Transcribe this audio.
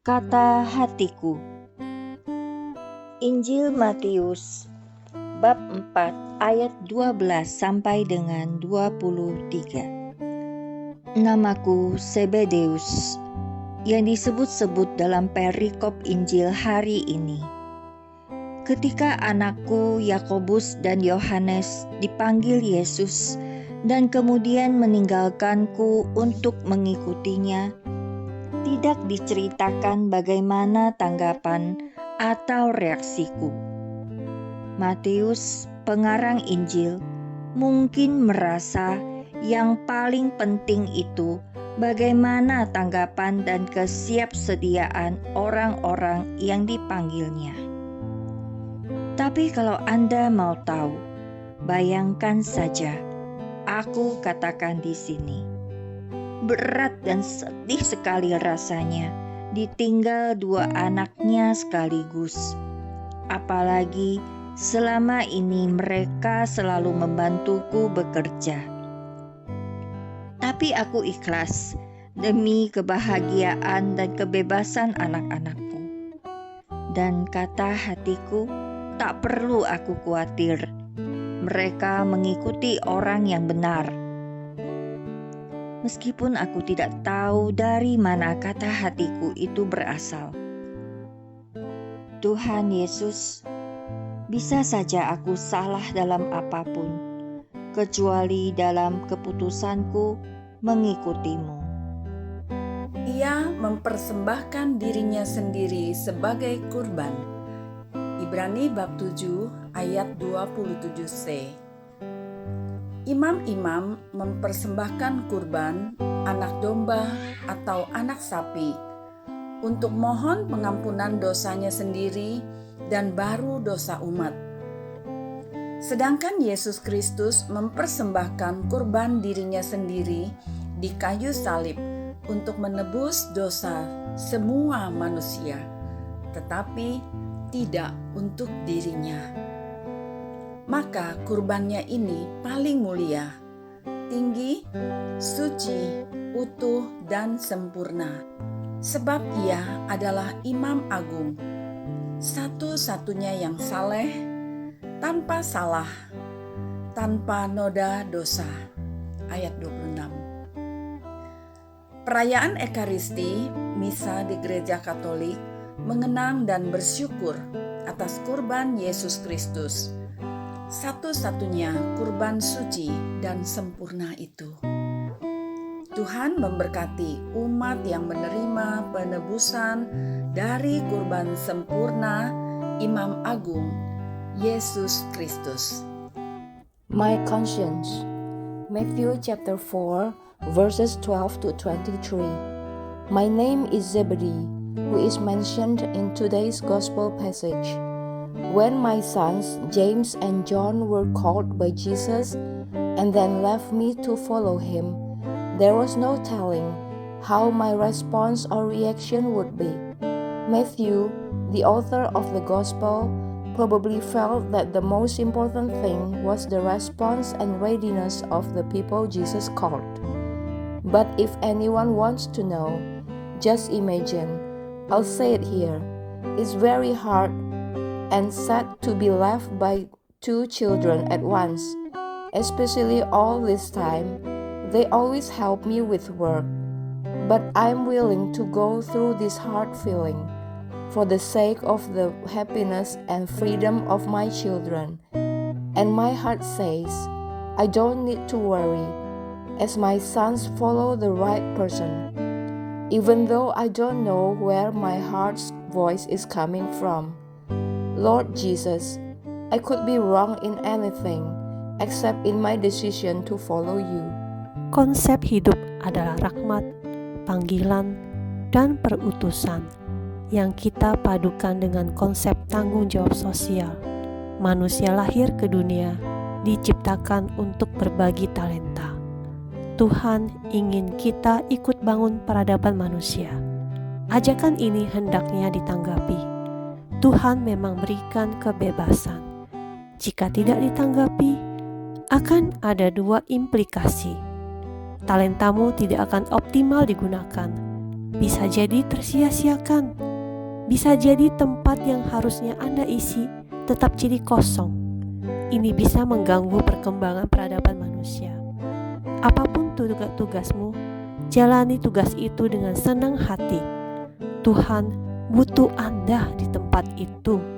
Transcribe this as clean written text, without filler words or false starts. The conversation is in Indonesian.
Kata hatiku. Injil Matius bab 4 ayat 12 sampai dengan 23. Namaku Zebedeus yang disebut-sebut dalam perikop Injil hari ini. Ketika anakku Yakobus dan Yohanes dipanggil Yesus dan kemudian meninggalkanku untuk mengikutinya, tidak diceritakan bagaimana tanggapan atau reaksiku. Matius, pengarang Injil, mungkin merasa yang paling penting itu bagaimana tanggapan dan kesiapsediaan orang-orang yang dipanggilnya. Tapi kalau Anda mau tahu, bayangkan saja, aku katakan di sini. Berat dan sedih sekali rasanya ditinggal dua anaknya sekaligus. Apalagi selama ini mereka selalu membantuku bekerja. Tapi aku ikhlas demi kebahagiaan dan kebebasan anak-anakku. Dan kata hatiku, tak perlu aku khawatir. Mereka mengikuti orang yang benar. Meskipun aku tidak tahu dari mana kata hatiku itu berasal. Tuhan Yesus, bisa saja aku salah dalam apapun, kecuali dalam keputusanku mengikutimu. Ia mempersembahkan dirinya sendiri sebagai kurban. Ibrani bab 7 ayat 27c. Imam-imam mempersembahkan kurban anak domba atau anak sapi untuk mohon pengampunan dosanya sendiri dan baru dosa umat. Sedangkan Yesus Kristus mempersembahkan kurban dirinya sendiri di kayu salib untuk menebus dosa semua manusia, tetapi tidak untuk dirinya. Maka kurbannya ini paling mulia, tinggi, suci, utuh, dan sempurna. Sebab ia adalah imam agung, satu-satunya yang saleh, tanpa salah, tanpa noda dosa. Ayat 26. Perayaan Ekaristi, misa di Gereja Katolik, mengenang dan bersyukur atas kurban Yesus Kristus, satu-satunya kurban suci dan sempurna itu. Tuhan memberkati umat yang menerima penebusan dari kurban sempurna Imam Agung Yesus Kristus. My conscience. Matthew chapter 4 verses 12 to 23. My name is Zebedee, who is mentioned in today's gospel passage. When my sons James and John were called by Jesus and then left me to follow him, there was no telling how my response or reaction would be. Matthew, the author of the gospel, probably felt that the most important thing was the response and readiness of the people Jesus called. But if anyone wants to know, just imagine, I'll say it here, it's very hard and sad to be left by two children at once, especially all this time. They always help me with work, but I'm willing to go through this hard feeling for the sake of the happiness and freedom of my children. And my heart says, I don't need to worry, as my sons follow the right person, even though I don't know where my heart's voice is coming from. Lord Jesus, I could be wrong in anything except in my decision to follow you. Konsep hidup adalah rahmat, panggilan, dan perutusan yang kita padukan dengan konsep tanggung jawab sosial. Manusia lahir ke dunia diciptakan untuk berbagi talenta. Tuhan ingin kita ikut bangun peradaban manusia. Ajakan ini hendaknya ditanggapi. Tuhan memang berikan kebebasan. Jika tidak ditanggapi, akan ada dua implikasi. Talentamu tidak akan optimal digunakan bisa jadi tersia-siakan. Bisa jadi tempat yang harusnya Anda isi tetap jadi kosong. Ini bisa mengganggu perkembangan peradaban manusia. Apapun tugasmu, jalani tugas itu dengan senang hati. Tuhan butuh Anda di tempat itu.